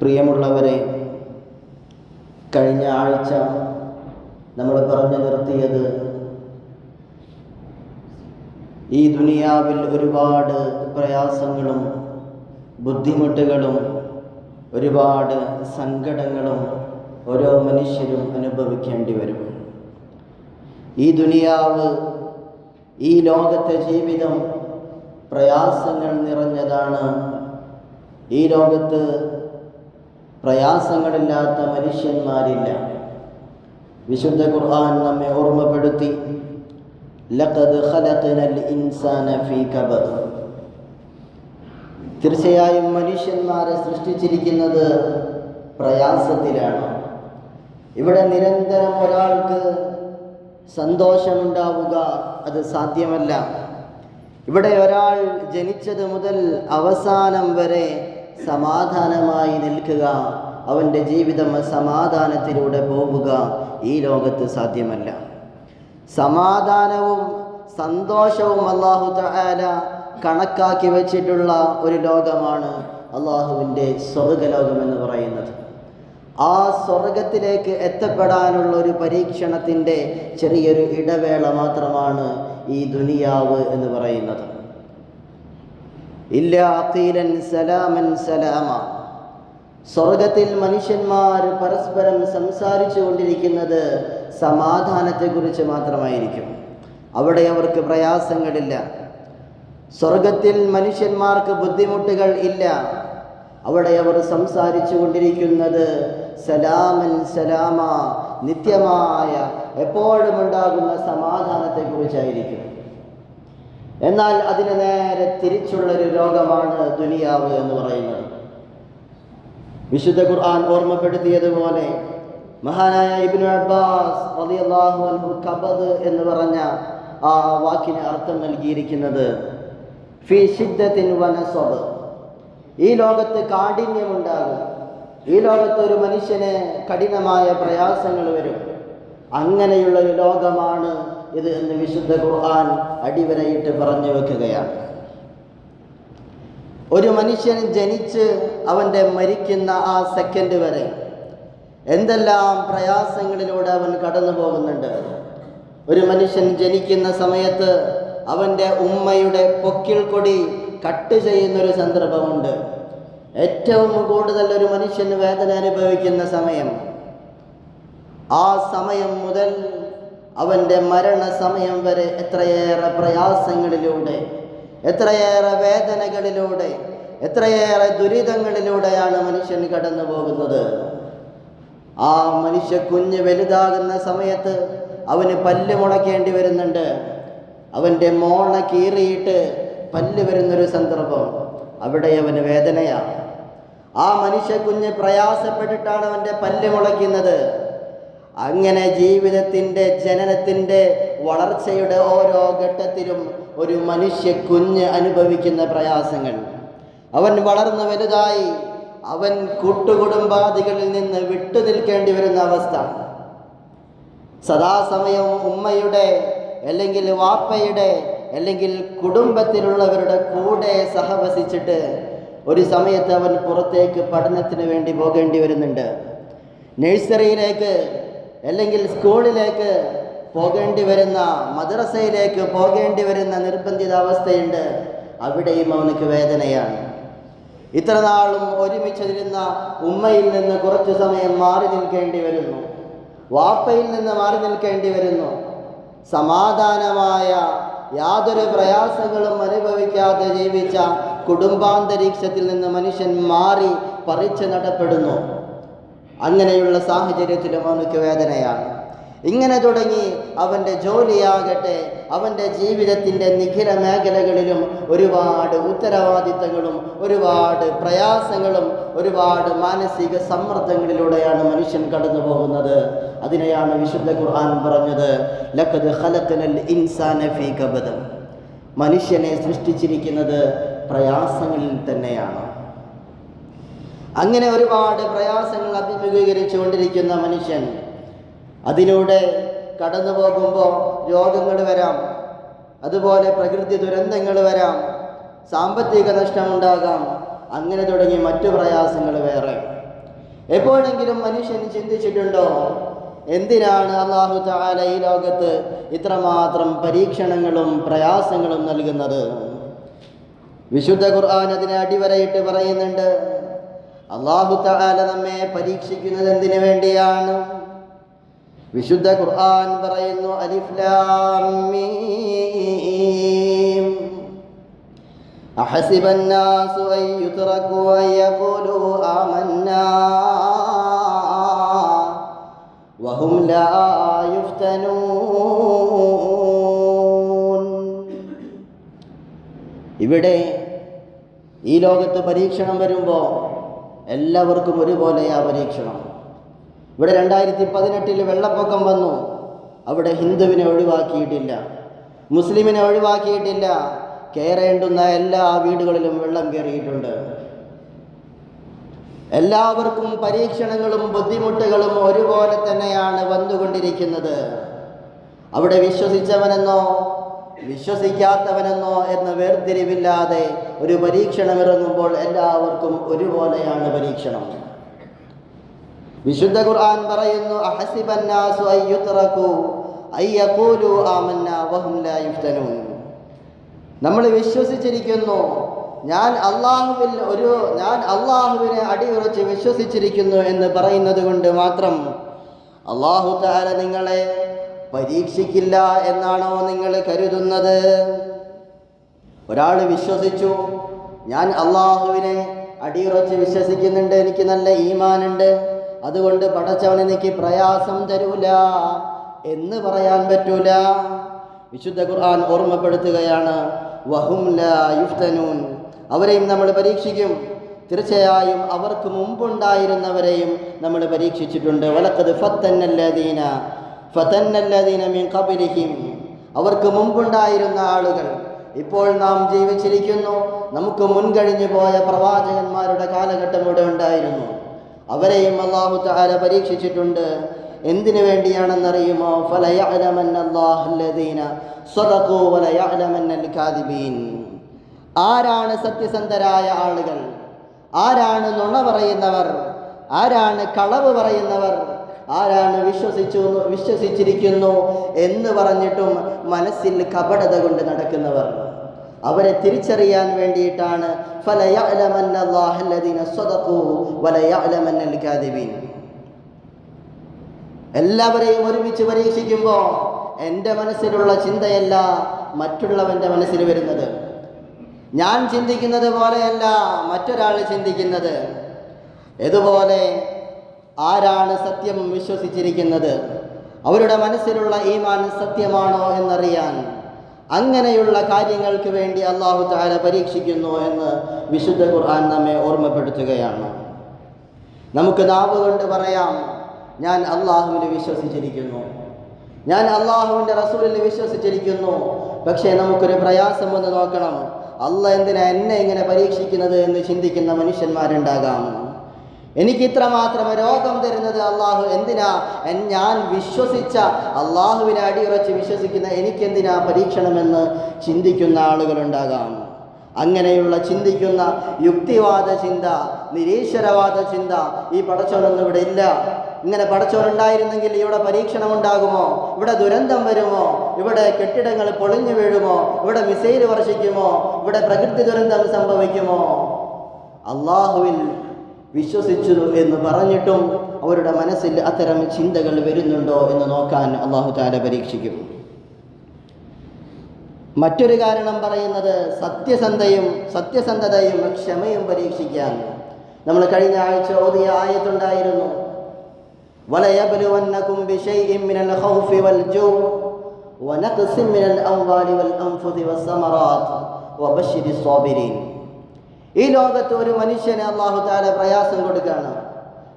പ്രിയമുള്ളവരെ, കഴിഞ്ഞ ആഴ്ച നമ്മൾ പറഞ്ഞു നിർത്തിയത് ഈ ദുനിയാവിൽ ഒരുപാട് പ്രയാസങ്ങളും ബുദ്ധിമുട്ടുകളും ഒരുപാട് സങ്കടങ്ങളും ഓരോ മനുഷ്യരും അനുഭവിക്കേണ്ടി വരും. ഈ ദുനിയാവ്, ഈ ലോകത്തെ ജീവിതം പ്രയാസങ്ങൾ നിറഞ്ഞതാണ്. ഈ ലോകത്ത് പ്രയാസങ്ങളില്ലാത്ത മനുഷ്യന്മാരില്ല. വിശുദ്ധ ഖുർആൻ നമ്മെ ഓർമ്മപ്പെടുത്തി, ലഖദ് ഖലഖനൽ ഇൻസാന ഫീ കബദ്. തീർച്ചയായും മനുഷ്യന്മാരെ സൃഷ്ടിച്ചിരിക്കുന്നത് പ്രയാസത്തിലാണ്. ഇവിടെ നിരന്തരം ഒരാൾക്ക് സന്തോഷമുണ്ടാവുക അത് സാധ്യമല്ല. ഇവിടെ ഒരാൾ ജനിച്ചത് മുതൽ അവസാനം വരെ സമാധാനമായി നിൽക്കുക, അവൻ്റെ ജീവിതം സമാധാനത്തിലൂടെ പോവുക ഈ ലോകത്ത് സാധ്യമല്ല. സമാധാനവും സന്തോഷവും അല്ലാഹു തആല കണക്കാക്കി വച്ചിട്ടുള്ള ഒരു ലോകമാണ് അല്ലാഹുവിൻ്റെ സ്വർഗ്ഗലോകം എന്ന് പറയുന്നത്. ആ സ്വർഗത്തിലേക്ക് എത്തപ്പെടാനുള്ള ഒരു പരീക്ഷണത്തിൻ്റെ ചെറിയൊരു ഇടവേള മാത്രമാണ് ഈ ദുനിയാവ് എന്ന് പറയുന്നത്. ഇല്ലാ ഖീലൻ സലാമൻ സലാമ. സ്വർഗത്തിൽ മനുഷ്യന്മാർ പരസ്പരം സംസാരിച്ചു കൊണ്ടിരിക്കുന്നത് സമാധാനത്തെക്കുറിച്ച് മാത്രമായിരിക്കും. അവിടെ അവർക്ക് പ്രയാസങ്ങളില്ല. സ്വർഗത്തിൽ മനുഷ്യന്മാർക്ക് ബുദ്ധിമുട്ടുകൾ ഇല്ല. അവിടെ അവർ സംസാരിച്ചു കൊണ്ടിരിക്കുന്നത് സലാമൻ സലാമ, നിത്യമായ എപ്പോഴും ഉണ്ടാകുന്ന സമാധാനത്തെക്കുറിച്ചായിരിക്കും. എന്നാൽ അതിന് നേരെ തിരിച്ചുള്ളൊരു ലോകമാണ് ദുനിയാവ് എന്ന് പറയുന്നത്. വിശുദ്ധ ഖുർആൻ ഓർമ്മപ്പെടുത്തിയതുപോലെ മഹാനായ ഇബ്നു അബ്ബാസ് റളിയല്ലാഹു അൻഹു കബദ് എന്ന് പറഞ്ഞ ആ വാക്കിന് അർത്ഥം നൽകിയിരിക്കുന്നത് ഫീ ശിദ്ദത്തിൻ വനസബ്. ഈ ലോകത്ത് കാഠിന്യമുണ്ടാകും. ഈ ലോകത്ത് ഒരു മനുഷ്യന് കഠിനമായ പ്രയാസങ്ങൾ വരും. അങ്ങനെയുള്ളൊരു ലോകമാണ് ഇത് എന്ന് വിശുദ്ധ ഖുർആൻ അടിവരയിട്ട് പറഞ്ഞു വെക്കുകയാണ്. ഒരു മനുഷ്യൻ ജനിച്ച് അവൻ്റെ മരിക്കുന്ന ആ സെക്കൻഡ് വരെ എന്തെല്ലാം പ്രയാസങ്ങളിലൂടെ അവൻ കടന്നു പോകുന്നുണ്ട്. ഒരു മനുഷ്യൻ ജനിക്കുന്ന സമയത്ത് അവൻ്റെ ഉമ്മയുടെ പൊക്കിൾ കൊടി കട്ട് ചെയ്യുന്നൊരു സന്ദർഭമുണ്ട്. ഏറ്റവും കൂടുതൽ ഒരു മനുഷ്യന് വേദന അനുഭവിക്കുന്ന സമയം. ആ സമയം മുതൽ അവൻ്റെ മരണസമയം വരെ എത്രയേറെ പ്രയാസങ്ങളിലൂടെ, എത്രയേറെ വേദനകളിലൂടെ, എത്രയേറെ ദുരിതങ്ങളിലൂടെയാണ് മനുഷ്യൻ കടന്നു പോകുന്നത്. ആ മനുഷ്യ കുഞ്ഞ് വലുതാകുന്ന സമയത്ത് അവന് പല്ല് മുളയ്ക്കേണ്ടി വരുന്നുണ്ട്. അവൻ്റെ മോണ കീറിയിട്ട് പല്ല് വരുന്നൊരു സന്ദർഭം. അവിടെ അവന് വേദനയാണ്. ആ മനുഷ്യ കുഞ്ഞ് പ്രയാസപ്പെട്ടിട്ടാണ് അവൻ്റെ പല്ല് മുളയ്ക്കുന്നത്. അങ്ങനെ ജീവിതത്തിൻ്റെ, ജനനത്തിൻ്റെ, വളർച്ചയുടെ ഓരോ ഘട്ടത്തിലും ഒരു മനുഷ്യ കുഞ്ഞ് അനുഭവിക്കുന്ന പ്രയാസങ്ങൾ. അവൻ വളർന്നു വലുതായി അവൻ കൂട്ടുകുടുംബാദികളിൽ നിന്ന് വിട്ടു നിൽക്കേണ്ടി വരുന്ന അവസ്ഥ. സദാസമയം ഉമ്മയുടെ അല്ലെങ്കിൽ വാപ്പയുടെ അല്ലെങ്കിൽ കുടുംബത്തിലുള്ളവരുടെ കൂടെ സഹവസിച്ചിട്ട് ഒരു സമയത്ത് അവൻ പുറത്തേക്ക് പഠനത്തിന് വേണ്ടി പോകേണ്ടി വരുന്നുണ്ട്. നഴ്സറിയിലേക്ക് അല്ലെങ്കിൽ സ്കൂളിലേക്ക് പോകേണ്ടി വരുന്ന, മദ്രസയിലേക്ക് പോകേണ്ടി വരുന്ന നിർബന്ധിത അവസ്ഥയുണ്ട്. അവിടെയും അവനക്ക് വേദനയാണ്. ഇത്ര നാളും ഒരുമിച്ചിരുന്ന ഉമ്മയിൽ നിന്ന് കുറച്ചു സമയം മാറി നിൽക്കേണ്ടി വരുന്നു. വാപ്പയിൽ നിന്ന് മാറി നിൽക്കേണ്ടി വരുന്നു. സമാധാനമായ യാതൊരു പ്രയാസങ്ങളും അനുഭവിക്കാതെ ജീവിച്ച കുടുംബാന്തരീക്ഷത്തിൽ നിന്ന് മനുഷ്യൻ മാറി പറിച്ചു നടപ്പെടുന്നു. അങ്ങനെയുള്ള സാഹചര്യത്തിലും അവനക്ക് വേദനയാണ്. ഇങ്ങനെ തുടങ്ങി അവൻ്റെ ജോലിയാകട്ടെ, അവൻ്റെ ജീവിതത്തിൻ്റെ നിഖില മേഖലകളിലും ഒരുപാട് ഉത്തരവാദിത്തങ്ങളും ഒരുപാട് പ്രയാസങ്ങളും ഒരുപാട് മാനസിക സമ്മർദ്ദങ്ങളിലൂടെയാണ് മനുഷ്യൻ കടന്നു പോകുന്നത്. അതിനെയാണ് വിശുദ്ധ ഖുർആൻ പറഞ്ഞത്, ലഖദ് ഖലഖനൽ ഇൻസാന ഫീ കബദ്. മനുഷ്യനെ സൃഷ്ടിച്ചിരിക്കുന്നത് പ്രയാസങ്ങളിൽ തന്നെയാണ്. അങ്ങനെ ഒരുപാട് പ്രയാസങ്ങൾ അഭിമുഖീകരിച്ചു കൊണ്ടിരിക്കുന്ന മനുഷ്യൻ അതിലൂടെ കടന്നു പോകുമ്പോൾ രോഗങ്ങൾ വരാം, അതുപോലെ പ്രകൃതി ദുരന്തങ്ങൾ വരാം, സാമ്പത്തിക നഷ്ടമുണ്ടാകാം, അങ്ങനെ തുടങ്ങി മറ്റു പ്രയാസങ്ങൾ വേറെ. എപ്പോഴെങ്കിലും മനുഷ്യൻ ചിന്തിച്ചിട്ടുണ്ടോ എന്തിനാണ് അല്ലാഹു തആല ഈ ലോകത്ത് ഇത്രമാത്രം പരീക്ഷണങ്ങളും പ്രയാസങ്ങളും നൽകുന്നത്? വിശുദ്ധ ഖുർആൻ അതിനെ അടിവരയിട്ട് പറയുന്നുണ്ട്. അല്ലാഹു തആല നമ്മെ പരീക്ഷിക്കുന്നത് എന്തിനു വേണ്ടിയാണ്? വിശുദ്ധ ഖുർആൻ പറയുന്നു, അലിഫ് ലാം മീം അഹസിബൻ നാസു അൻ യുത്റകൂ അൻ യഖൂലൂ ആമന്നാ വഹും ലാ യുഫ്തനൂൻ. ഇവിടെ ഈ ലോകത്ത് പരീക്ഷണം വരുമ്പോൾ എല്ലാവർക്കും ഒരുപോലെയാ പരീക്ഷണം. ഇവിടെ 2018 വെള്ളപ്പൊക്കം വന്നു. അവിടെ ഹിന്ദുവിനെ ഒഴിവാക്കിയിട്ടില്ല, മുസ്ലിമിനെ ഒഴിവാക്കിയിട്ടില്ല. കയറേണ്ടുന്ന എല്ലാ വീടുകളിലും വെള്ളം കയറിയിട്ടുണ്ട്. എല്ലാവർക്കും പരീക്ഷണങ്ങളും ബുദ്ധിമുട്ടുകളും ഒരുപോലെ തന്നെയാണ് വന്നുകൊണ്ടിരിക്കുന്നത്. അവിടെ വിശ്വസിച്ചവനെന്നോ വിശ്വസിക്കാത്തവനെന്നോ എന്ന വേർതിരിവില്ലാതെ ഒരു പരീക്ഷണം ഇറങ്ങുമ്പോൾ എല്ലാവർക്കും ഒരുപോലെയാണ് പരീക്ഷണം. വിശുദ്ധ ഖുർആൻ പറയുന്നു, അഹസിബൻ നാസു അൻ യുത്റകൂ അൻ യഖൂലൂ ആമന്നാ വഹും ലാ യുഫ്തനൂൻ. നമ്മൾ വിശ്വസിച്ചിരിക്കുന്നു, ഞാൻ അള്ളാഹുവിനെ അടിയുറച്ച് വിശ്വസിച്ചിരിക്കുന്നു എന്ന് പറയുന്നത് കൊണ്ട് മാത്രം അല്ലാഹു തആല നിങ്ങളെ പരീക്ഷിക്കില്ല എന്നാണോ നിങ്ങൾ കരുതുന്നത്? ഒരാൾ വിശ്വസിച്ചു, ഞാൻ അള്ളാഹുവിനെ അടിയുറച്ച് വിശ്വസിക്കുന്നുണ്ട്, എനിക്ക് നല്ല ഈമാനുണ്ട്, അതുകൊണ്ട് പടച്ചവൻ എനിക്ക് പ്രയാസം തരൂല എന്ന് പറയാൻ പറ്റൂല. വിശുദ്ധ ഖുർആൻ ഓർമ്മപ്പെടുത്തുകയാണ്, വഹും ലാ യുഫ്തനൂൻ. അവരെയും നമ്മൾ പരീക്ഷിക്കും. തീർച്ചയായും അവർക്ക് മുമ്പുണ്ടായിരുന്നവരെയും നമ്മൾ പരീക്ഷിച്ചിട്ടുണ്ട്. വലഖദ് ഫതന്നല്ലദീന മിൻ ഖബ്ലിഹിം. അവർക്ക് മുമ്പുണ്ടായിരുന്ന ആളുകൾ ഇപ്പോൾ നാം ജീവിച്ചിരിക്കുന്നു. നമുക്ക് മുൻകഴിഞ്ഞു പോയ പ്രവാചകന്മാരുടെ കാലഘട്ടം ഇവിടെ ഉണ്ടായിരുന്നു. അവരെയും അല്ലാഹു തആല പരീക്ഷിച്ചിട്ടുണ്ട്. എന്തിനു വേണ്ടിയാണെന്നറിയുമോ? ഫലയഅലമന്നല്ലാഹുല്ലദീന സ്വദഖൂ വലയഅലമന്നൽ കാദിബീൻ. ആരാണ് സത്യസന്ധരായ ആളുകൾ, ആരാണ് നുണ പറയുന്നവർ, ആരാണ് കളവ് പറയുന്നവർ, ആരാണ് വിശ്വസിച്ചിരിക്കുന്നു എന്ന് പറഞ്ഞിട്ടും മനസ്സിൽ കപടത കൊണ്ട് നടക്കുന്നവർ, അവരെ തിരിച്ചറിയാൻ വേണ്ടിയിട്ടാണ് ഫലയഅലമന്നല്ലാഹുല്ലദീന സ്വദഖൂ വലയഅലമന്നൽ കാദിബീൻ. എല്ലാവരെയും ഒരുമിച്ച് പരീക്ഷിക്കുമ്പോൾ എൻ്റെ മനസ്സിലുള്ള ചിന്തയല്ല മറ്റുള്ളവൻ്റെ മനസ്സിൽ വരുന്നത്. ഞാൻ ചിന്തിക്കുന്നത് പോലെയല്ല മറ്റൊരാൾ ചിന്തിക്കുന്നത്. ഇതുപോലെ ആരാണ് സത്യം വിശ്വസിച്ചിരിക്കുന്നത്, അവരുടെ മനസ്സിലുള്ള ഈമാൻ സത്യമാണോ എന്നറിയാൻ അങ്ങനെയുള്ള കാര്യങ്ങൾക്ക് വേണ്ടി അല്ലാഹു തആല പരീക്ഷിക്കുന്നു എന്ന് വിശുദ്ധ ഖുർആൻ നമ്മെ ഓർമ്മപ്പെടുത്തുകയാണ്. നമുക്ക് നാവ് കൊണ്ട് പറയാം, ഞാൻ അള്ളാഹുവിൽ വിശ്വസിച്ചിരിക്കുന്നു, ഞാൻ അള്ളാഹുവിൻ്റെ റസൂലിൽ വിശ്വസിച്ചിരിക്കുന്നു. പക്ഷേ നമുക്കൊരു പ്രയാസം ഒന്ന് നോക്കണം, അള്ളാഹ് എന്തിനാ എന്നെ ഇങ്ങനെ പരീക്ഷിക്കുന്നത് എന്ന് ചിന്തിക്കുന്ന മനുഷ്യന്മാരുണ്ടാകാം. എനിക്ക് ഇത്രമാത്രം രോഗം തരുന്നത് അള്ളാഹു എന്തിനാ? ഞാൻ വിശ്വസിച്ച അള്ളാഹുവിനെ അടിയുറച്ച് വിശ്വസിക്കുന്ന എനിക്കെന്തിനാ പരീക്ഷണമെന്ന് ചിന്തിക്കുന്ന ആളുകളുണ്ടാകാം. അങ്ങനെയുള്ള ചിന്തിക്കുന്ന യുക്തിവാദ ചിന്ത, നിരീശ്വരവാദ ചിന്ത ഈ പടച്ചോനൊന്നും ഇവിടെ ഇല്ല. ഇങ്ങനെ പടച്ചോനുണ്ടായിരുന്നെങ്കിൽ ഇവിടെ പരീക്ഷണം ഉണ്ടാകുമോ? ഇവിടെ ദുരന്തം വരുമോ? ഇവിടെ കെട്ടിടങ്ങൾ പൊളിഞ്ഞു വീഴുമോ? ഇവിടെ മിസൈൽ വർഷിക്കുമോ? ഇവിടെ പ്രകൃതി ദുരന്തം സംഭവിക്കുമോ? അള്ളാഹുവിൽ വിശ്വസിച്ചു എന്ന് പറഞ്ഞിട്ടും അവരുടെ മനസ്സിൽ അത്തരം ചിന്തകൾ വരുന്നുണ്ടോ എന്ന് നോക്കാൻ അല്ലാഹു തആല പരീക്ഷിക്കും. മറ്റൊരു കാരണം പറയുന്നത് സത്യസന്ധതയും ക്ഷമയും പരീക്ഷിക്കാൻ. നമ്മൾ കഴിഞ്ഞ ആഴ്ച ഓതിയ ആയത്തുണ്ടായിരുന്നു, വലയബ്ലുവന്നകും ബിശൈഇൻ മിനൽ ഖൗഫി വൽ ജൂ വനഖ്സിൻ മിനൽ അംവാലി വൽ അൻഫുസി വസ്സമറാത്ത് വബശ്ശിരിസ് സ്വാബിരീൻ. ഈ ലോകത്ത് ഒരു മനുഷ്യന് അല്ലാഹു തആല പ്രയാസം കൊടുക്കുകയാണ്.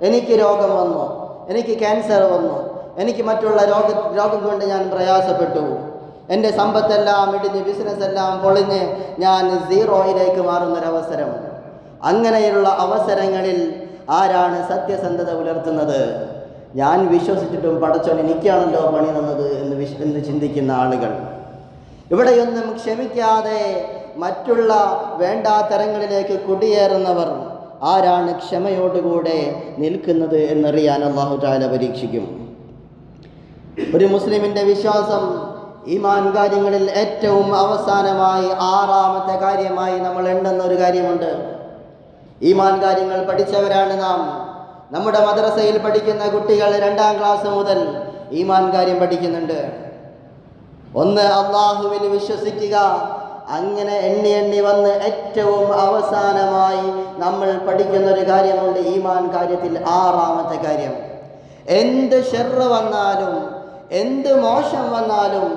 എനിക്ക് രോഗം വന്നു, എനിക്ക് ക്യാൻസർ വന്നു, എനിക്ക് മറ്റുള്ള രോഗം കൊണ്ട് ഞാൻ പ്രയാസപ്പെട്ടു, എൻ്റെ സമ്പത്തെല്ലാം ഇടിഞ്ഞ് ബിസിനസ് എല്ലാം പൊളിഞ്ഞ് ഞാൻ സീറോയിലേക്ക് മാറുന്നൊരവസരം. അങ്ങനെയുള്ള അവസരങ്ങളിൽ ആരാണ് സത്യസന്ധത പുലർത്തുന്നത്? ഞാൻ വിശ്വസിച്ചിട്ടും പടച്ചോൻ എനിക്കാണല്ലോ പണി തന്നത് എന്ന് ചിന്തിക്കുന്ന ആളുകൾ. ഇവിടെയൊന്നും ക്ഷമിക്കാതെ മറ്റുള്ള വേണ്ടാത്തരങ്ങളിലേക്ക് കുടിയേറുന്നവർ, ആരാണ് ക്ഷമയോടുകൂടെ നിൽക്കുന്നത് എന്നറിയാൻ അല്ലാഹു തആല പരീക്ഷിക്കും. ഒരു മുസ്ലിമിൻ്റെ വിശ്വാസം ഈമാൻ കാര്യങ്ങളിൽ ഏറ്റവും അവസാനമായി 6ാമത്തെ കാര്യമായി നമ്മൾ എണ്ണുന്ന ഒരു കാര്യമുണ്ട്. ഈമാൻ കാര്യങ്ങൾ പഠിച്ചവരാണ് നാം. നമ്മുടെ മദ്രസയിൽ പഠിക്കുന്ന കുട്ടികൾ 2ാം ക്ലാസ് മുതൽ ഈമാൻ കാര്യം പഠിക്കുന്നുണ്ട്. ഒന്ന്, അള്ളാഹുവിൽ വിശ്വസിക്കുക. അങ്ങനെ എണ്ണി എണ്ണി വന്ന് ഏറ്റവും അവസാനമായി നമ്മൾ പഠിക്കുന്ന ഒരു കാര്യമുണ്ട് ഈമാൻ കാര്യത്തിൽ, 6ാമത്തെ കാര്യം. എന്ത് ഷർറ് വന്നാലും, എന്ത് മോശം വന്നാലും,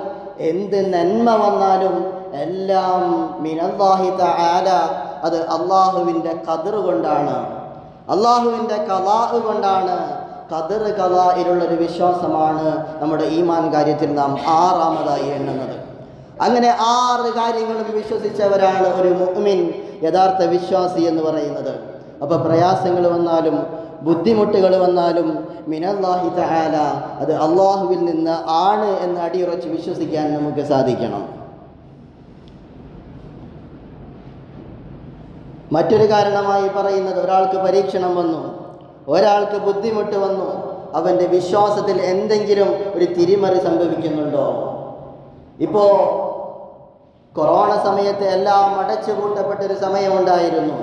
എന്ത് നന്മ വന്നാലും എല്ലാം മിനല്ലാഹി തആല, അത് അള്ളാഹുവിൻ്റെ ഖദർ കൊണ്ടാണ്, അള്ളാഹുവിൻ്റെ ഖലാ കൊണ്ടാണ്. ഖദർ ഖലായിലുള്ളൊരു വിശ്വാസമാണ് നമ്മുടെ ഈമാൻ കാര്യത്തിൽ നാം 6ാമതായി എണ്ണുന്നത്. അങ്ങനെ 6 കാര്യങ്ങളും വിശ്വസിച്ചവരാണ് ഒരു മുഅ്മിൻ, യഥാർത്ഥ വിശ്വാസി എന്ന് പറയുന്നത്. അപ്പോൾ പ്രയാസങ്ങൾ വന്നാലും ബുദ്ധിമുട്ടുകൾ വന്നാലും മിനല്ലാഹി തആല, അത് അള്ളാഹുവിൽ നിന്ന് ആണ് എന്ന് അടിയുറച്ച് വിശ്വസിക്കാൻ നമുക്ക് സാധിക്കണം. മറ്റൊരു കാരണമായി പറയുന്നത്, ഒരാൾക്ക് പരീക്ഷണം വന്നു, ഒരാൾക്ക് ബുദ്ധിമുട്ട് വന്നു, അവൻ്റെ വിശ്വാസത്തിൽ എന്തെങ്കിലും ഒരു തിരിമറി സംഭവിക്കുന്നുണ്ടോ? ഇപ്പോൾ കൊറോണ സമയത്ത് എല്ലാം അടച്ചുപൂട്ടപ്പെട്ടൊരു സമയമുണ്ടായിരുന്നു.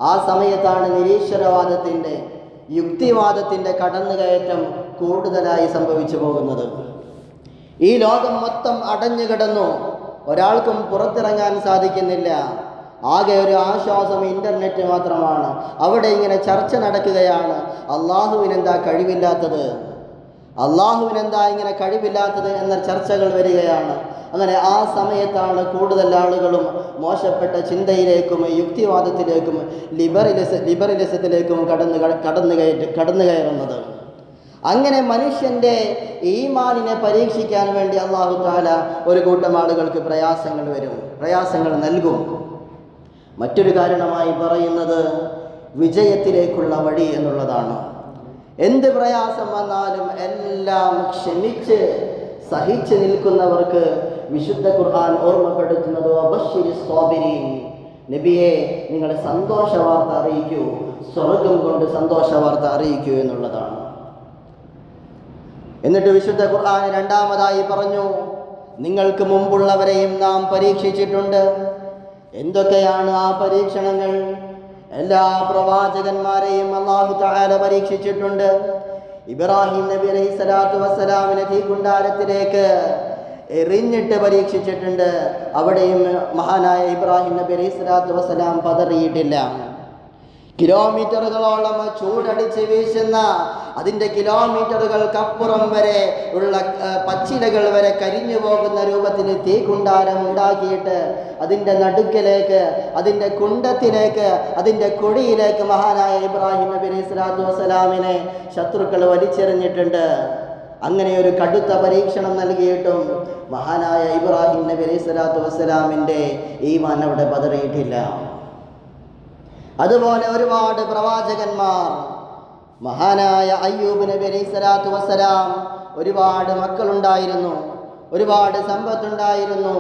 ആ സമയത്താണ് നിരീശ്വരവാദത്തിൻ്റെ, യുക്തിവാദത്തിൻ്റെ കടന്നുകയറ്റം കൂടുതലായി സംഭവിച്ചു പോകുന്നത്. ഈ ലോകം മൊത്തം അടഞ്ഞു കിടന്നു, ഒരാൾക്കും പുറത്തിറങ്ങാൻ സാധിക്കുന്നില്ല. ആകെ ഒരു ആശ്വാസം ഇൻ്റർനെറ്റ് മാത്രമാണ്. അവിടെ ഇങ്ങനെ ചർച്ച നടക്കുകയാണ്, അള്ളാഹുവിനെന്താ കഴിവില്ലാത്തത്, അള്ളാഹുവിനെന്താ ഇങ്ങനെ കഴിവില്ലാത്തത് എന്ന ചർച്ചകൾ വരികയാണ്. അങ്ങനെ ആ സമയത്താണ് കൂടുതൽ ആളുകളും മോശപ്പെട്ട ചിന്തയിലേക്കും യുക്തിവാദത്തിലേക്കും ലിബറലിസത്തിലേക്കും കടന്നു കയറുന്നത്. അങ്ങനെ മനുഷ്യൻ്റെ ഈമാനിനെ പരീക്ഷിക്കാൻ വേണ്ടി അല്ലാഹു തആല ഒരു കൂട്ടം ആളുകൾക്ക് പ്രയാസങ്ങൾ വരും, പ്രയാസങ്ങൾ നൽകും. മറ്റൊരു കാരണമായി പറയുന്നത് വിജയത്തിലേക്കുള്ള വഴി എന്നുള്ളതാണ്. എന്ത് പ്രയാസം വന്നാലും എല്ലാം ക്ഷമിച്ച് സഹിച്ച് നിൽക്കുന്നവർക്ക് വിശുദ്ധ ഖുർആൻ ഓർമ്മപ്പെടുത്തുന്നത് വബശ്ശിരിസ് സ്വാബിരീൻ, നബിയെ നിങ്ങൾ സന്തോഷ വാർത്ത അറിയിക്കൂ, സ്വർഗം കൊണ്ട് സന്തോഷ വാർത്ത അറിയിക്കൂ എന്നുള്ളതാണ്. എന്നിട്ട് വിശുദ്ധ ഖുർആൻ 2ാമതായി പറഞ്ഞു, നിങ്ങൾക്ക് മുമ്പുള്ളവരെയും നാം പരീക്ഷിച്ചിട്ടുണ്ട്. എന്തൊക്കെയാണ് ആ പരീക്ഷണങ്ങൾ? എല്ലാ പ്രവാചകന്മാരെയും അല്ലാഹു തആല പരീക്ഷിച്ചിട്ടുണ്ട്. ഇബ്രാഹിം നബി അലൈഹിസ്സലാത്തു വസ്സലാമിനെ തീക്കുണ്ടാരത്തിലേക്ക് എറിഞ്ഞിട്ട് പരീക്ഷിച്ചിട്ടുണ്ട്. അവിടെയും മഹാനായ ഇബ്രാഹിം നബി അലൈഹിസ്സലാത്തു വസ്സലാം പതറിയിട്ടില്ല. കിലോമീറ്ററുകളോളം ചൂടടിച്ച് വീശുന്ന, അതിൻ്റെ കിലോമീറ്ററുകൾക്കപ്പുറം വരെ ഉള്ള പച്ചിലകൾ വരെ കരിഞ്ഞു പോകുന്ന രൂപത്തിൽ തീക്കുണ്ടാരം ഉണ്ടാക്കിയിട്ട് അതിൻ്റെ നടുക്കിലേക്ക്, അതിൻ്റെ കുണ്ടത്തിലേക്ക്, അതിൻ്റെ കൊടിയിലേക്ക് മഹാനായ ഇബ്രാഹിം നബി അലൈഹിസ്സലാത്തു വസ്സലാമിനെ ശത്രുക്കൾ വലിച്ചെറിഞ്ഞിട്ടുണ്ട്. അങ്ങനെ ഒരു കടുത്ത പരീക്ഷണം നൽകിയിട്ടും മഹാനായ ഇബ്രാഹിം നബി അലൈഹിസ്സലാത്തു വസ്സലാമിൻ്റെ ഈമാൻ അവിടെ പതറിയിട്ടില്ല. അതുപോലെ ഒരുപാട് പ്രവാചകന്മാർ, മഹാനായ അയ്യൂബ് നബി അലൈഹിസ്സലാത്തു വസ്സലാം, ഒരുപാട് മക്കളുണ്ടായിരുന്നു, ഒരുപാട് സമ്പത്തുണ്ടായിരുന്നു,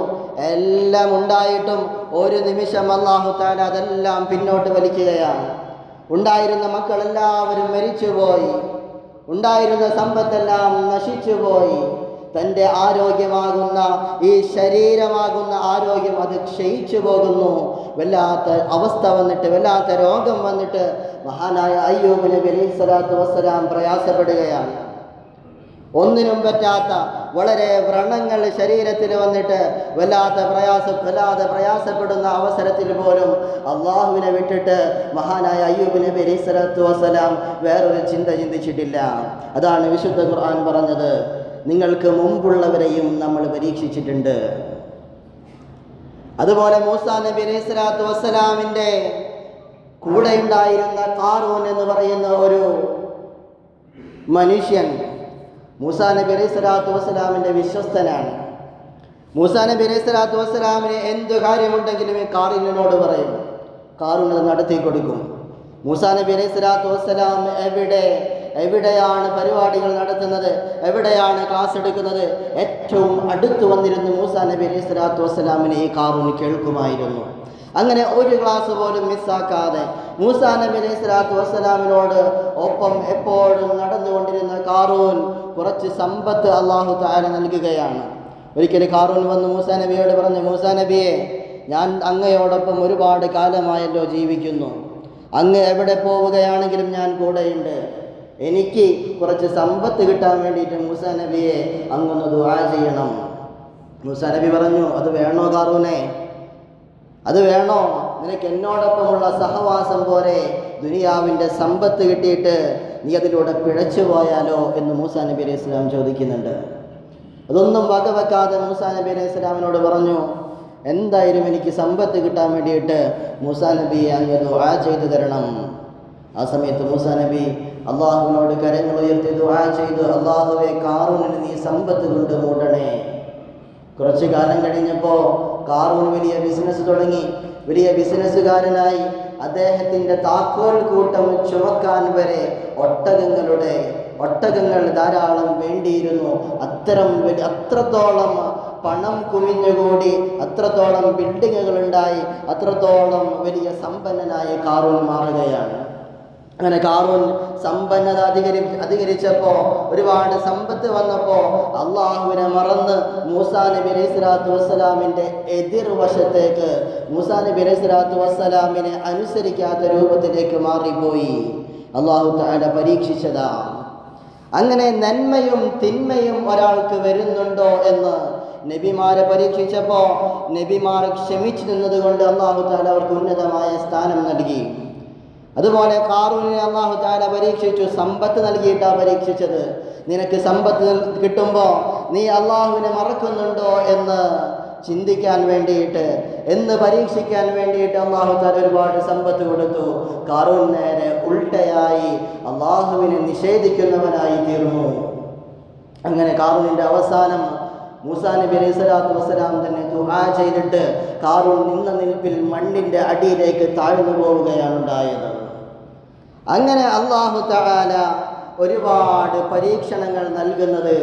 എല്ലാം ഉണ്ടായിട്ടും ഒരു നിമിഷം അല്ലാഹു തആല അതെല്ലാം പിന്നോട്ട് വലിക്കുകയാണ്. ഉണ്ടായിരുന്ന മക്കളെല്ലാവരും മരിച്ചുപോയി, ഉണ്ടായിരുന്ന സമ്പത്തെല്ലാം നശിച്ചുപോയി. തൻ്റെ ആരോഗ്യമാകുന്ന ഈ ശരീരമാകുന്ന ആരോഗ്യം അത് ക്ഷയിച്ചു പോകുന്നു. വല്ലാത്ത അവസ്ഥ വന്നിട്ട്, വല്ലാത്ത രോഗം വന്നിട്ട് മഹാനായ അയ്യൂബ് നബി അലൈഹിസ്സലാത്തു വസ്സലാം പ്രയാസപ്പെടുകയാണ്. ഒന്നിനും പറ്റാത്ത വളരെ വ്രണങ്ങൾ ശരീരത്തിൽ വന്നിട്ട് വല്ലാതെ പ്രയാസപ്പെടുന്ന അവസരത്തിൽ പോലും അള്ളാഹുവിനെ വിട്ടിട്ട് മഹാനായ അയ്യൂബ് നബി അലൈഹിസ്സലാത്തു വസ്സലാം വേറൊരു ചിന്ത ചിന്തിച്ചിട്ടില്ല. അതാണ് വിശുദ്ധ ഖുർആൻ പറഞ്ഞത്, നിങ്ങൾക്ക് മുമ്പുള്ളവരെയും നമ്മൾ പരീക്ഷിച്ചിട്ടുണ്ട്. അതുപോലെ മൂസാ നബി അലൈഹിസ്സലാത്തു വസ്സലാമിൻ്റെ കൂടെ ഉണ്ടായിരുന്ന ഖാറൂൻ എന്ന് പറയുന്ന ഒരു മനുഷ്യൻ മൂസാ നബി അലൈഹിസ്സലാത്തു വസ്സലാമിൻ്റെ വിശ്വസ്തനാണ്. മൂസാ നബി അലൈഹിസ്സലാത്തു വസ്സലാമിന് എന്ത് കാര്യമുണ്ടെങ്കിലും ഈ ഖാറൂനിനോട് പറയും, ഖാറൂൻ അത് നടത്തി കൊടുക്കും. മൂസാ നബി അലൈഹിസ്സലാത്തു വസ്സലാം എവിടെയാണ് പരിപാടികൾ നടത്തുന്നത്, എവിടെയാണ് ക്ലാസ് എടുക്കുന്നത്, ഏറ്റവും അടുത്ത് വന്നിരുന്നു മൂസാ നബി അലൈഹിസ്സലാത്തു വസ്സലാമിനെ ഈ ഖാറൂൻ കേൾക്കുമായിരുന്നു. അങ്ങനെ ഒരു ക്ലാസ് പോലും മിസ്സാക്കാതെ മൂസാ നബി അലൈഹി സ്വലാത്തു വസ്സലാമിനോട് ഒപ്പം എപ്പോഴും നടന്നുകൊണ്ടിരുന്ന കാറൂൻ കുറച്ച് സമ്പത്ത് അല്ലാഹു തആല നൽകുകയാണ്. ഒരിക്കൽ കാറൂൻ വന്ന് മൂസാ നബിയോട് പറഞ്ഞു, മൂസാ നബിയെ, ഞാൻ അങ്ങയോടൊപ്പം ഒരുപാട് കാലമായല്ലോ ജീവിക്കുന്നു. അങ്ങ് എവിടെ പോവുകയാണെങ്കിലും ഞാൻ കൂടെയുണ്ട്. എനിക്ക് കുറച്ച് സമ്പത്ത് കിട്ടാൻ വേണ്ടിയിട്ട് മൂസാ നബിയെ അങ്ങൊന്ന് ദുആ ചെയ്യണം. മൂസാ നബി പറഞ്ഞു, അത് വേണോ കാറൂനെ? അത് വേണോ? നിനക്ക് എന്നോടൊപ്പമുള്ള സഹവാസം പോരെ? ദുനിയാവിൻ്റെ സമ്പത്ത് കിട്ടിയിട്ട് നീ അതിലൂടെ പിഴച്ചു പോയാലോ എന്ന് മൂസാ നബി അലൈഹി സ്വലാം ചോദിക്കുന്നുണ്ട്. അതൊന്നും വകവെക്കാതെ മൂസാ നബി അലൈഹി സ്വലാമിനോട് പറഞ്ഞു, എന്തായാലും എനിക്ക് സമ്പത്ത് കിട്ടാൻ വേണ്ടിയിട്ട് മൂസാ നബിയെ അങ്ങ് ദുആ ചെയ്തു തരണം. ആ സമയത്ത് മൂസാ നബി അള്ളാഹുവിനോട് കരങ്ങൾ ഉയർത്തി ദുആ ചെയ്തു, അള്ളാഹുവെ, കാറൂനിന് നീ സമ്പത്ത് കൊണ്ട് മൂടണേ. കുറച്ചു കാലം കഴിഞ്ഞപ്പോൾ കാറൂൻ വലിയ ബിസിനസ് തുടങ്ങി. വലിയ ബിസിനസ്സുകാരനായി. അദ്ദേഹത്തിൻ്റെ താക്കോൽ കൂട്ടം ചുമക്കാൻ വരെ ഒട്ടകങ്ങൾ ധാരാളം വേണ്ടിയിരുന്നു. അത്രത്തോളം പണം കുമിഞ്ഞുകൂടി, അത്രത്തോളം ബിൽഡിങ്ങുകൾ ഉണ്ടായി, അത്രത്തോളം വലിയ സമ്പന്നനായ കാറൂൻ മാറുകയാണ്. അങ്ങനെ കാറൂൻ സമ്പന്നത അധികരിച്ചപ്പോൾ, ഒരുപാട് സമ്പത്ത് വന്നപ്പോൾ അള്ളാഹുവിനെ മറന്ന് മൂസാ നബി അലൈഹി സ്വലാത്തു വസ്സലാമിൻ്റെ എതിർവശത്തേക്ക്, മൂസാ നബി അലൈഹി സ്വലാത്തു വസ്സലാമിനെ അനുസരിക്കാത്ത രൂപത്തിലേക്ക് മാറിപ്പോയി. അള്ളാഹു തആല പരീക്ഷിച്ചതാ. അങ്ങനെ നന്മയും തിന്മയും ഒരാൾക്ക് വരുന്നുണ്ടോ എന്ന് നബിമാരെ പരീക്ഷിച്ചപ്പോൾ നബിമാർ ക്ഷമിച്ചു നിന്നതുകൊണ്ട് അള്ളാഹു തആല അവർക്ക് ഉന്നതമായ സ്ഥാനം നൽകി. അതുപോലെ കാറൂനിനെ അല്ലാഹു തആല പരീക്ഷിച്ചു. സമ്പത്ത് നൽകിയിട്ടാണ് പരീക്ഷിച്ചത്. നിനക്ക് സമ്പത്ത് കിട്ടുമ്പോൾ നീ അള്ളാഹുവിനെ മറക്കുന്നുണ്ടോ എന്ന് ചിന്തിക്കാൻ വേണ്ടിയിട്ട്, എന്ന് പരീക്ഷിക്കാൻ വേണ്ടിയിട്ട് അല്ലാഹു തആല ഒരുപാട് സമ്പത്ത് കൊടുത്തു. കാറൂൻ നേരെ ഉൾട്ടയായി അള്ളാഹുവിനെ നിഷേധിക്കുന്നവനായി തീർന്നു. അങ്ങനെ കാറൂനിൻ്റെ അവസാനം മൂസാ നബി അലൈഹി സ്വലാത്തു വസ്സലാം തന്നെ ദുആ ചെയ്തിട്ട് കാറൂൻ നിന്ന നിൽപ്പിൽ മണ്ണിൻ്റെ അടിയിലേക്ക് താഴ്ന്നു പോവുകയാണ് ഉണ്ടായത്. അങ്ങനെ അല്ലാഹു തആല ഒരുപാട് പരീക്ഷണങ്ങൾ നൽകുന്നത്,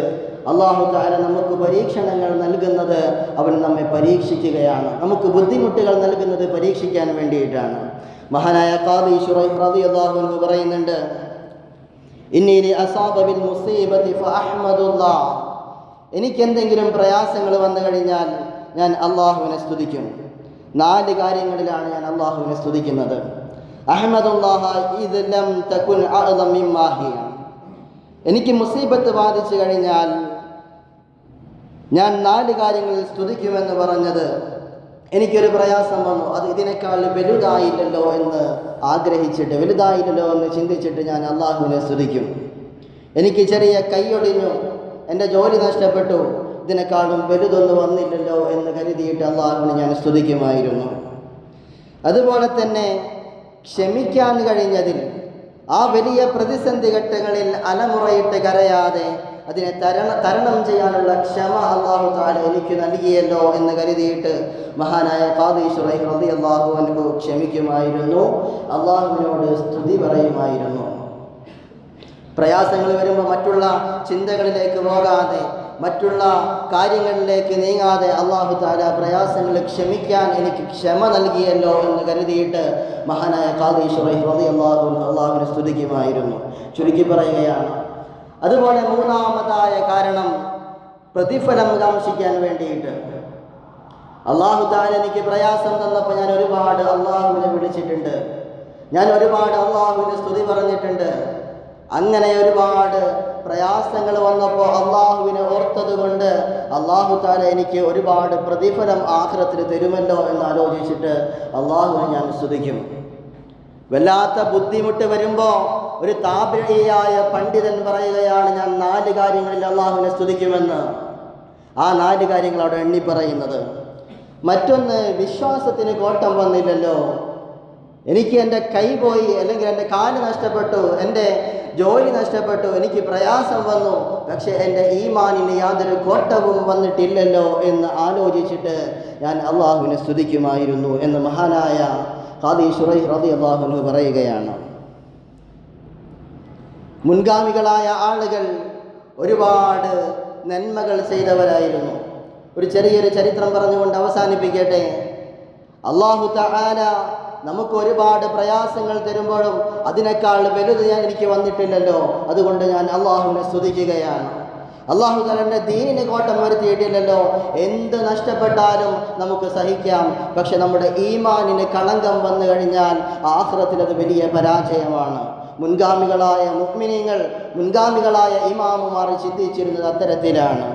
അല്ലാഹു തആല നമുക്ക് പരീക്ഷണങ്ങൾ നൽകുന്നത് അവൻ നമ്മെ പരീക്ഷിക്കുകയാണ്. നമുക്ക് ബുദ്ധിമുട്ടുകൾ നൽകുന്നത് പരീക്ഷിക്കാൻ വേണ്ടിയിട്ടാണ്. മഹാനായ ഖാദി ശുറൈഹ് റളിയല്ലാഹു അൻഹു പറയുന്നുണ്ട്, ഇന്നി ലി അസാബ ബിൽ മുസീബതി ഫഅഹ്മദുല്ലാഹ്. എനിക്കെന്തെങ്കിലും പ്രയാസങ്ങൾ വന്നു കഴിഞ്ഞാൽ ഞാൻ അള്ളാഹുവിനെ സ്തുതിക്കും. 4 കാര്യങ്ങളിലാണ് ഞാൻ അള്ളാഹുവിനെ സ്തുതിക്കുന്നത്. അഹ്മദുല്ലാഹ ഇദ് ലം തകുൻ അഅ്ളം മിമ്മാ ഹിയ. എനിക്ക് മുസീബത്ത് ബാധിച്ചു കഴിഞ്ഞാൽ ഞാൻ 4 കാര്യങ്ങളിൽ സ്തുതിക്കുമെന്ന് പറഞ്ഞത്, എനിക്കൊരു പ്രയാസം വന്നു, അത് ഇതിനേക്കാൾ വലുതായില്ലല്ലോ എന്ന് ആഗ്രഹിച്ചിട്ട്, വലുതായില്ലല്ലോ എന്ന് ചിന്തിച്ചിട്ട് ഞാൻ അള്ളാഹുവിനെ സ്തുതിക്കും. എനിക്ക് ചെറിയ കൈയൊടിഞ്ഞു, എൻ്റെ ജോലി നഷ്ടപ്പെട്ടു, ഇതിനേക്കാളും വലുതൊന്നും വന്നില്ലല്ലോ എന്ന് കരുതിയിട്ട് അള്ളാഹുവിനെ ഞാൻ സ്തുതിക്കുമായിരുന്നു. അതുപോലെ തന്നെ ക്ഷമിക്കാൻ കഴിഞ്ഞതിൽ, ആ വലിയ പ്രതിസന്ധി ഘട്ടങ്ങളിൽ അലമുറയിട്ട് കരയാതെ അതിനെ തരണം ചെയ്യാനുള്ള ക്ഷമ അല്ലാഹു തആല എനിക്ക് നൽകിയല്ലോ എന്ന് കരുതിയിട്ട് മഹാനായ ഖാദി ശുറൈഹ് റളിയല്ലാഹു അൻഹു ക്ഷമിക്കുമായിരുന്നു, അള്ളാഹുവിനോട് സ്തുതി പറയുമായിരുന്നു. പ്രയാസങ്ങൾ വരുമ്പോൾ മറ്റുള്ള ചിന്തകളിലേക്ക് പോകാതെ, മറ്റുള്ള കാര്യങ്ങളിലേക്ക് നീങ്ങാതെ അല്ലാഹു തആല പ്രയാസങ്ങൾ ക്ഷമിക്കാൻ എനിക്ക് ക്ഷമ നൽകിയല്ലോ എന്ന് കരുതിയിട്ട് മഹാനായ ഖാദി ശുറൈഹ് റളിയല്ലാഹു അൻഹു അള്ളാഹുവിനെ സ്തുതിക്കുമായിരുന്നു. ചുരുക്കി പറയുകയാണ്. അതുപോലെ 3ാമതായ കാരണം പ്രതിഫലം കാംക്ഷിക്കാൻ വേണ്ടിയിട്ട്. അല്ലാഹു തആല എനിക്ക് പ്രയാസം തന്നപ്പോൾ ഞാൻ ഒരുപാട് അള്ളാഹുവിനെ വിളിച്ചിട്ടുണ്ട്, ഞാൻ ഒരുപാട് അള്ളാഹുവിനെ സ്തുതി പറഞ്ഞിട്ടുണ്ട്. അങ്ങനെ ഒരുപാട് പ്രയാസങ്ങൾ വന്നപ്പോൾ അള്ളാഹുവിനെ ഓർത്തത് കൊണ്ട് അല്ലാഹു തആല എനിക്ക് ഒരുപാട് പ്രതിഫലം ആഖിറത്തിൽ തരുമല്ലോ എന്ന് ആലോചിച്ചിട്ട് അള്ളാഹുവിനെ ഞാൻ സ്തുതിക്കും. വല്ലാത്ത ബുദ്ധിമുട്ട് വരുമ്പോൾ ഒരു താബിഈയായ പണ്ഡിതൻ പറയുകയാണ്, ഞാൻ 4 കാര്യങ്ങളിൽ അള്ളാഹുവിനെ സ്തുതിക്കുമെന്ന്. ആ 4 കാര്യങ്ങൾ അവിടെ എണ്ണി പറയുന്നത്. മറ്റൊന്ന്, വിശ്വാസത്തിന് കോട്ടം വന്നില്ലല്ലോ, എനിക്ക് എൻ്റെ കൈ പോയി, അല്ലെങ്കിൽ എൻ്റെ കാല് നഷ്ടപ്പെട്ടു, എൻ്റെ ജോലി നഷ്ടപ്പെട്ടു, എനിക്ക് പ്രയാസം വന്നു, പക്ഷേ എൻ്റെ ഈമാനിന് യാതൊരു കോട്ടവും വന്നിട്ടില്ലല്ലോ എന്ന് ആലോചിച്ചിട്ട് ഞാൻ അള്ളാഹുവിനെ സ്തുതിക്കുമായിരുന്നു എന്ന് മഹാനായ ഖാദി ശുറൈഹ് റളിയല്ലാഹു അൻഹു പറയുകയാണ്. മുൻഗാമികളായ ആളുകൾ ഒരുപാട് നന്മകൾ ചെയ്തവരായിരുന്നു. ഒരു ചെറിയൊരു ചരിത്രം പറഞ്ഞുകൊണ്ട് അവസാനിപ്പിക്കട്ടെ. അല്ലാഹു തആല നമുക്ക് ഒരുപാട് പ്രയാസങ്ങൾ തരുമ്പോഴും അതിനേക്കാൾ വലുത് എനിക്ക് വന്നിട്ടില്ലല്ലോ, അതുകൊണ്ട് ഞാൻ അള്ളാഹുവിനെ സ്തുതിക്കുകയാണ്. അള്ളാഹു തആല ദീനിന് കോട്ടം വരുത്തിയിട്ടില്ലല്ലോ. എന്ത് നഷ്ടപ്പെട്ടാലും നമുക്ക് സഹിക്കാം, പക്ഷെ നമ്മുടെ ഈമാനിന് കളങ്കം വന്നു കഴിഞ്ഞാൽ ആഖിറത്തിൽ അത് വലിയ പരാജയമാണ്. മുൻഗാമികളായ മുഅ്മിനീങ്ങൾ, മുൻഗാമികളായ ഇമാമുമാർ ചിന്തിച്ചിരുന്നത് അത്തരത്തിലാണ്.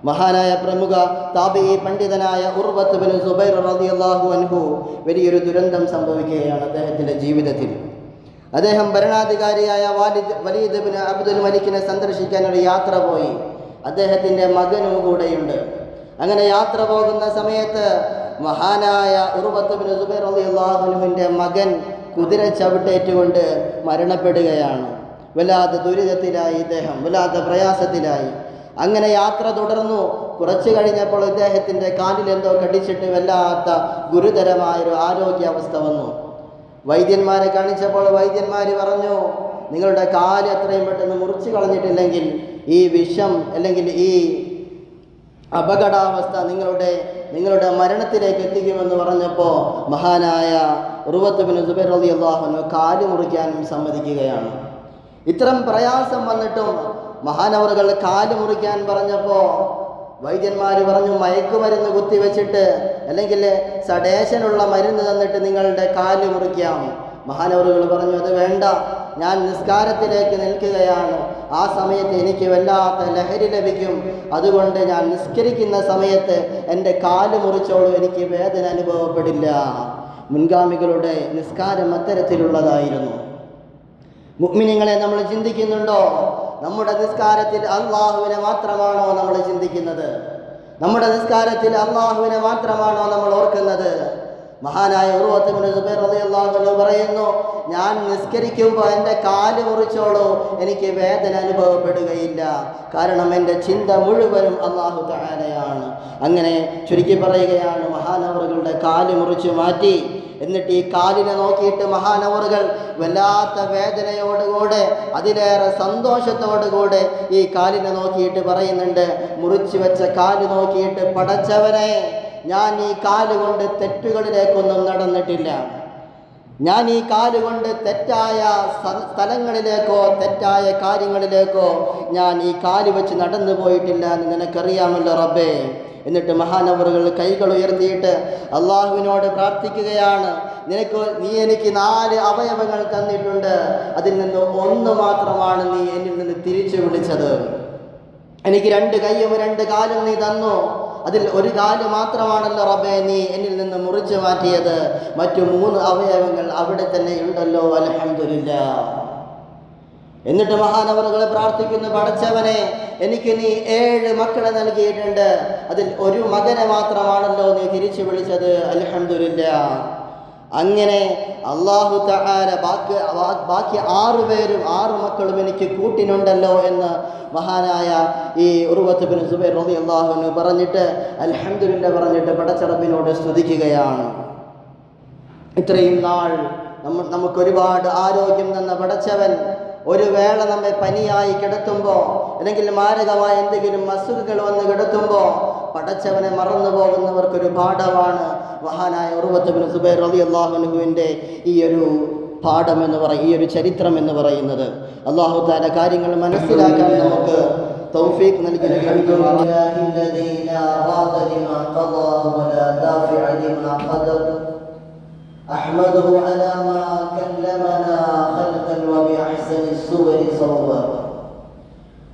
മഹാനായ പ്രമുഖ താബിഈ പണ്ഡിതനായ ഉർവത്ത് ബിൻ സുബൈർ റളിയല്ലാഹു അൻഹു വലിയൊരു ദുരന്തം സംഭവിക്കുകയാണ് അദ്ദേഹത്തിൻ്റെ ജീവിതത്തിൽ. അദ്ദേഹം ഭരണാധികാരിയായ വലീദ് ബിൻ അബ്ദുൽ മലിക്കിനെ സന്ദർശിക്കാൻ ഒരു യാത്ര പോയി. അദ്ദേഹത്തിൻ്റെ മകനും കൂടെയുണ്ട്. അങ്ങനെ യാത്ര പോകുന്ന സമയത്ത് മഹാനായ ഉർവത്ത് ബിൻ സുബൈർ റളിയല്ലാഹു അൻഹുവിൻ്റെ മകൻ കുതിര ചവിട്ടേറ്റുകൊണ്ട് മരണപ്പെടുകയാണ്. വല്ലാതെ ദുരിതത്തിലായി ഇദ്ദേഹം, വല്ലാതെ പ്രയാസത്തിലായി. അങ്ങനെ യാത്ര തുടർന്നു. കുറച്ചു കഴിഞ്ഞപ്പോൾ ഇദ്ദേഹത്തിൻ്റെ കാലിൽ എന്തോ കടിച്ചിട്ട് വല്ലാത്ത ഗുരുതരമായൊരു ആരോഗ്യാവസ്ഥ വന്നു. വൈദ്യന്മാരെ കാണിച്ചപ്പോൾ വൈദ്യന്മാർ പറഞ്ഞു, നിങ്ങളുടെ കാല് എത്രയും പെട്ടെന്ന് മുറിച്ച് കളഞ്ഞിട്ടില്ലെങ്കിൽ ഈ വിഷം അല്ലെങ്കിൽ ഈ അപകടാവസ്ഥ നിങ്ങളുടെ മരണത്തിലേക്ക് എത്തിക്കുമെന്ന് പറഞ്ഞപ്പോൾ മഹാനായ ഉർവത്ത് ബിൻ സുബൈർ റളിയല്ലാഹു അൻഹു കാല് മുറിക്കാനും സമ്മതിക്കുകയാണ്. ഇത്തരം പ്രയാസം വന്നിട്ടും മഹാനവറുകൾ കാല് മുറിക്കാൻ പറഞ്ഞപ്പോൾ വൈദ്യന്മാർ പറഞ്ഞു, മയക്കുമരുന്ന് കുത്തിവെച്ചിട്ട് അല്ലെങ്കിൽ സഡേഷനുള്ള മരുന്ന് തന്നിട്ട് നിങ്ങളുടെ കാല് മുറിക്കാം. മഹാനവറുകൾ പറഞ്ഞു, അത് വേണ്ട, ഞാൻ നിസ്കാരത്തിലേക്ക് നിൽക്കുകയാണ്, ആ സമയത്ത് എനിക്ക് വല്ലാത്ത ലഹരി ലഭിക്കും, അതുകൊണ്ട് ഞാൻ നിസ്കരിക്കുന്ന സമയത്ത് എൻ്റെ കാല് മുറിച്ചോളൂ, എനിക്ക് വേദന അനുഭവപ്പെടില്ല. മുൻഗാമികളുടെ നിസ്കാരം അത്തരത്തിലുള്ളതായിരുന്നു. മുഅ്മിനീങ്ങളെ, നമ്മൾ ചിന്തിക്കുന്നുണ്ടോ? നമ്മുടെ നിസ്കാരത്തിൽ അല്ലാഹുവിനെ മാത്രമാണോ നമ്മൾ ചിന്തിക്കുന്നത്? നമ്മുടെ നിസ്കാരത്തിൽ അല്ലാഹുവിനെ മാത്രമാണോ നമ്മൾ ഓർക്കുന്നത്? മഹാനായ ഉർവത്ത് ബിൻ സുബൈർ റളിയല്ലാഹു അൻഹു പറയുന്നു, ഞാൻ നിസ്കരിക്കുമ്പോൾ എൻ്റെ കാല് മുറിച്ചോളൂ, എനിക്ക് വേദന അനുഭവപ്പെടുകയില്ല, കാരണം എൻ്റെ ചിന്ത മുഴുവനും അല്ലാഹു തആലയാണ്. അങ്ങനെ ചുരുക്കി പറയുകയാണ്, മഹാനവറുകളുടെ കാല് മുറിച്ചു മാറ്റി. എന്നിട്ട് ഈ കാലിനെ നോക്കിയിട്ട് മഹാനവറുകൾ വല്ലാത്ത വേദനയോടുകൂടെ അതിലേറെ സന്തോഷത്തോടുകൂടെ ഈ കാലിനെ നോക്കിയിട്ട് പറയുന്നുണ്ട്, മുറിച്ചു വെച്ച കാല് നോക്കിയിട്ട്, പടച്ചവനെ, ഞാൻ ഈ കാലുകൊണ്ട് തെറ്റുകളിലേക്കൊന്നും നടന്നിട്ടില്ല, ഞാൻ ഈ കാലുകൊണ്ട് തെറ്റായ സ്ഥലങ്ങളിലേക്കോ തെറ്റായ കാര്യങ്ങളിലേക്കോ ഞാൻ ഈ കാല് വെച്ച് നടന്നു പോയിട്ടില്ല എന്ന് നിനക്കറിയാമല്ലോ റബ്ബേ. എന്നിട്ട് മഹാനവറുകൾ കൈകൾ ഉയർത്തിയിട്ട് അള്ളാഹുവിനോട് പ്രാർത്ഥിക്കുകയാണ്, നീ എനിക്ക് 4 അവയവങ്ങൾ തന്നിട്ടുണ്ട്, അതിൽ നിന്ന് 1 മാത്രമാണ് നീ എന്നിൽ നിന്ന് തിരിച്ചു വിളിച്ചത്. എനിക്ക് 2 കൈയും 2 കാലും നീ തന്നു, അതിൽ 1 കാല് മാത്രമാണല്ലോ റബ്ബേ നീ എന്നിൽ നിന്ന് മുറിച്ചു മാറ്റിയത്, മറ്റു 3 അവയവങ്ങൾ അവിടെ തന്നെ ഉണ്ടല്ലോ, അൽഹംദുലില്ലാഹ്. എന്നിട്ട് മഹാനവറുകളെ പ്രാർത്ഥിക്കുന്നു, പടച്ചവനെ, എനിക്ക് നീ 7 മക്കളെ നൽകിയിട്ടുണ്ട്, അതിൽ 1 മകനെ മാത്രമാണല്ലോ നീ തിരിച്ചു വിളിച്ചത്, അൽഹംദുലില്ലാഹ്. അങ്ങനെ അല്ലാഹു തആല ബാക്കി 6 പേരും 6 മക്കളും എനിക്ക് കൂട്ടിനുണ്ടല്ലോ എന്ന് മഹാനായ ഈ ഉർവത്ത് ബിൻ സുബൈർ റളിയല്ലാഹു അൻഹു പറഞ്ഞിട്ട് അൽഹംദുലില്ലാഹ് പറഞ്ഞിട്ട് പടച്ചറബിനോട് സ്തുതിക്കുകയാണ്. ഇത്രയും നാൾ നമുക്കൊരുപാട് ആരോഗ്യം തന്ന പടച്ചവൻ ഒരു വേള നമ്മെ പനിയായി കിടത്തുമ്പോൾ അല്ലെങ്കിൽ മാരകമായ എന്തെങ്കിലും അസുഖങ്ങൾ വന്ന് കിടത്തുമ്പോൾ പടച്ചവനെ മറന്നു പോകുന്നവർക്കൊരു പാഠമാണ് മഹാനായ ഉർവത്ത് ബിൻ സുബൈർ റളിയല്ലാഹു അൻഹുവിൻ്റെ ഈ ഒരു പാഠം എന്ന് ഈ ഒരു ചരിത്രം എന്ന് പറയുന്നത്. അല്ലാഹു തആല കാര്യങ്ങൾ മനസ്സിലാക്കാൻ നമുക്ക് തൗഫീഖ് നൽകി أحمده على ما كلمنا خلقا وبأحسن الصور صورا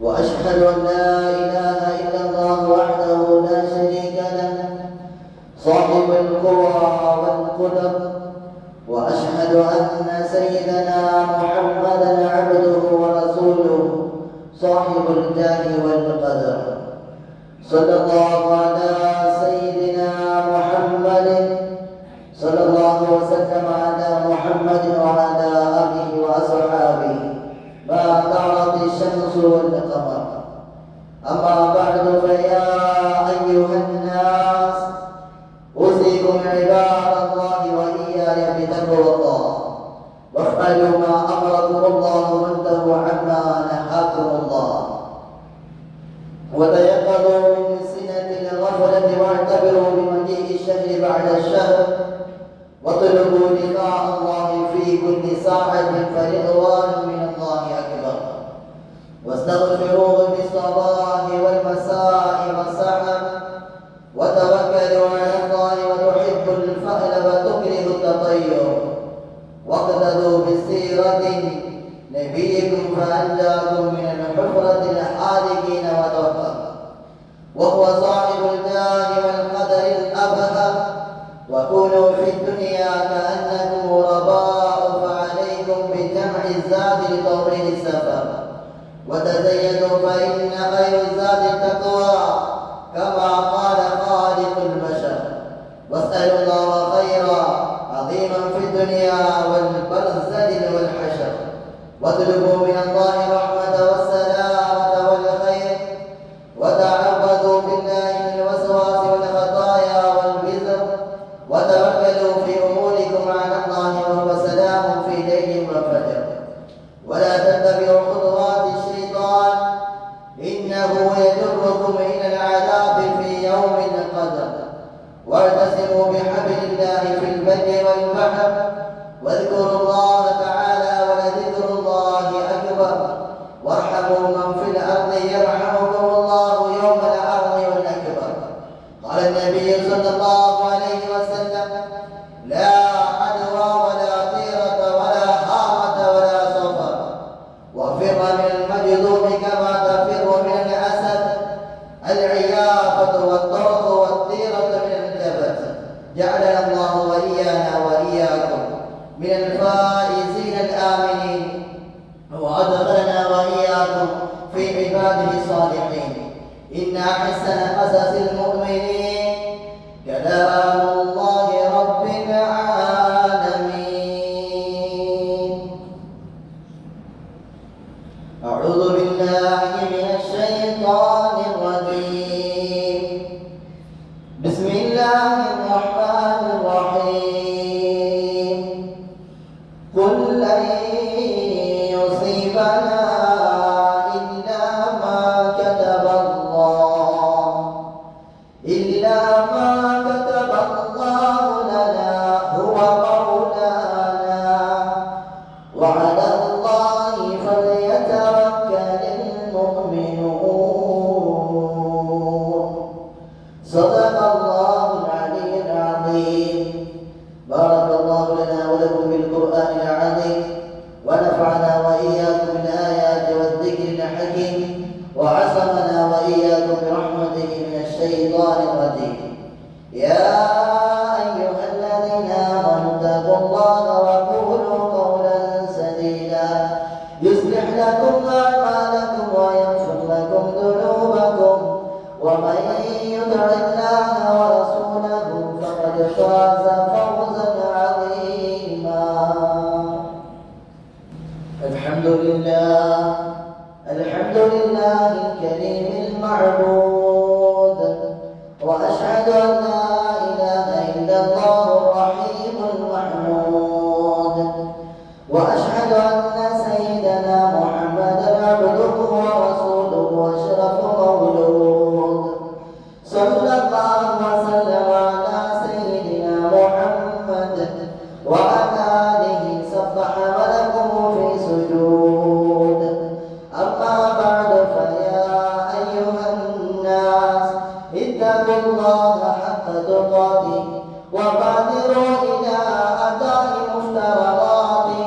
وأشهد أن لا إله إلا الله وحده لا شريك له صاحب القوى والقدر وأشهد أن سيدنا محمدا عبده ورسوله صاحب الجاه والقدر صلى الله على سيدنا محمد صلى الله وسلم على محمد وعلى آله وأصحابه ما طلعت الشمس والقمر. أما بعد فيا أيها الناس أوصيكم عباد الله وإياي بتقوى الله وافعلوا ما أمركم الله وانتهوا عما نهاكم الله وتيقظوا من سنة الغفلة واعتبروا بمجيء الشهر بعد الشهر واطلبوا لقاء واستغفروه بالصباح والمساء والسحر وتوكلوا على الله وتحب الفأل وتكره التطير واقتدوا بسيرة نبيكم فأنجاكم من الحفرة الحالكين وتوكل وهو صاحب الجاه والقدر الأبهى وكونوا في الدنيا كأنكم غرباء فعليكم بجمع الزاد لطويل السفر وتزيدوا فإن خير الزاد التقوى كما قال خالق البشر واسألوا الله خيرا عظيما في الدنيا والبرزخ والحشر واطلبوا من الله الرحمة والسلامة والخير وتعوذوا بالله من الوسواس والخطايا والوزر وتوكلوا في أموركم على الله وهو سلام في ليل وفجر ولا تتبعوا خطوات الشيطان إنه يجركم إلى العذاب في يوم القدر واعتصموا بحبل الله في البر والبحر واذكروا الله تعالى ولذكر الله أكبر وارحموا من في الأرض يرحمكم الله يوم العرض والأكبر قال النبي صلى الله عليه وسلم لا عدوى ولا طيرة ولا هامة ولا صفر وفر من المجذوم كما تفر من الأسد العيافة والطرق والطيرة من الجبت جعلنا الله وإيانا وإياكم من الفائزين الآمنين وأدخلنا وإياكم في عباده الصالحين إن أحسن قصص المؤمنين كلام الله رب العالمين أعوذ بالله من الشيطان الرجيم بسم الله الرحمن الرحيم قل لن يصيبنا إلا ما كتب الله لنا هو مولانا وعلى الله فليتوكل المؤمنون صدق الله العلي العظيم بارك الله لنا ولكم بالقرآن العظيم ونفعنا وإياكم بالآيات والذكر الحكيم وعصمنا وإياكم برحمته من الشيطان الرجيم يا أيها الذين آمنوا اتقوا الله وقولوا قولا سديدا يصلح لكم أعمالكم ويغفر لكم ذنوبكم ومن يطع الله ورسوله فقد فاز فوزا عظيما الحمد لله الكريم المعبود وأشهد أن لا إله إلا الله الرحيم المحمود وأشهد أن سيدنا محمدا عبده ورسوله وأشرف مولود صلى الله وسلم على سيدنا محمد وعلى آله سبح ولكم في سجود أما بعد فيا أيها الناس اتقوا الله حق تقاته وبادروا إلى أداء مفترضاته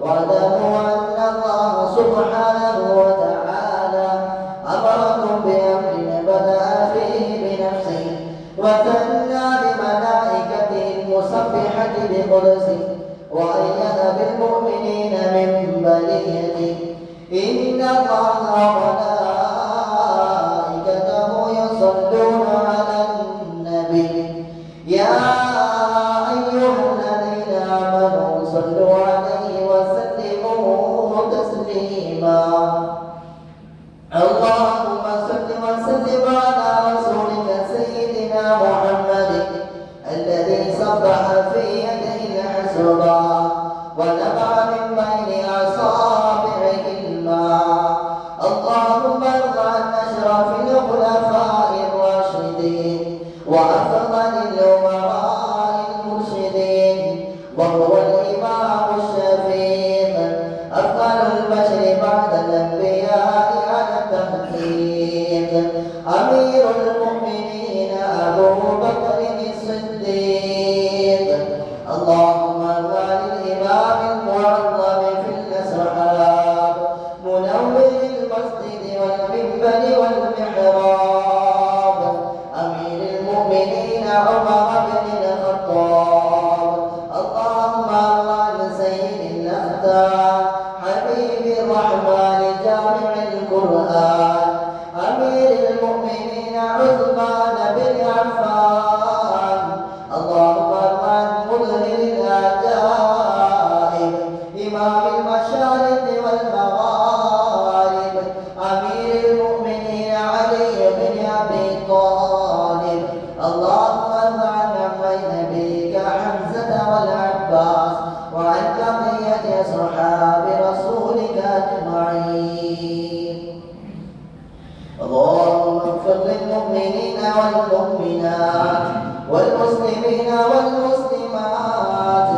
واعلموا أن الله سبحانه وتعالى أمركم بأمر بدأ فيه بنفسه وثنى بملائكته المسبحة بقدسه وأيد بالمؤمنين من بنيته إن الله وملائكته يصلون على النبي يا أيها الذين آمنوا صلوا عليه وسلموا تسليما اللهم صل وسلم على رسولك سيدنا محمد الذي صبح في يده الحسبى ونبع من بين أصابعه الماء اللهم ارض عن أشرف الخلفاء الراشدين وأفضل الأمراء المرشدين وهو الإمام الشفيق أفضل البشر بعد الأنبياء القرآن أمير المؤمنين عثمان بن عفان اللهم ارحم مظهر العجائب إمام المشارق والمغارب أمير المؤمنين علي بن أبي طالب اللهم ارحم عمي نبيك حمزة والعباس وعن بقية أصحاب رسولك أجمعين اللهم اغفر للمؤمنين والمؤمنات والمسلمين والمسلمات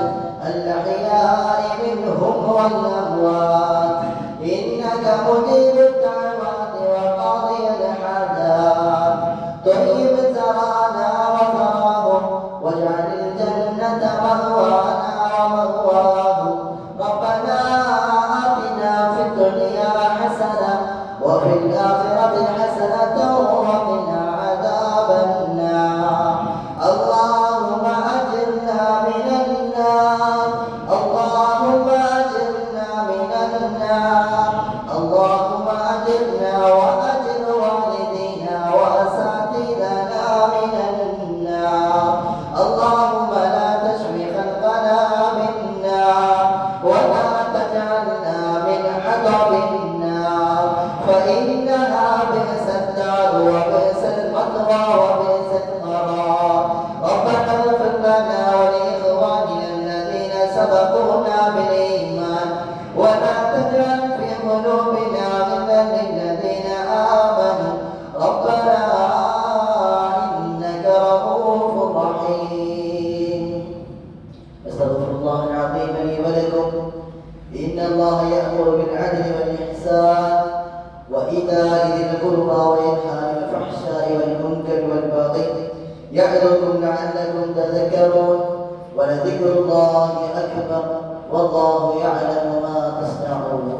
الأحياء منهم والأموات إنك مجيب الدعوات وقاضي الحاجات طيب ثرانا وثراهم واجعل الجنة مأوانا ومأواهم ربنا آتنا في الدنيا حسنة وفي الآخرة حسنة وقنا عذاب النار اللهم أجرنا من النار اللهم أجرنا من النار اللهم أجرنا وأجر والدينا وأساتذتنا من النار اللهم لا تشفي خلقنا بالنار ولا تجعلنا من حطب النار فإنها بئس الدار وبئس المثوى وبئس القرار ربنا اغفر لنا ولإخواننا الذين سبقونا بالإيمان ولا تجعل في قلوبنا غلا للذين آمنوا ربنا إنك رؤوف رحيم أستغفر الله العظيم لي ولكم إن الله يأمر بالعدل والإحسان وإيتاء ذي القربى وينهى عن الفحشاء والمنكر والبغي يعظكم لعلكم تذكرون ولذكر الله أكبر والله يعلم ما تصنعون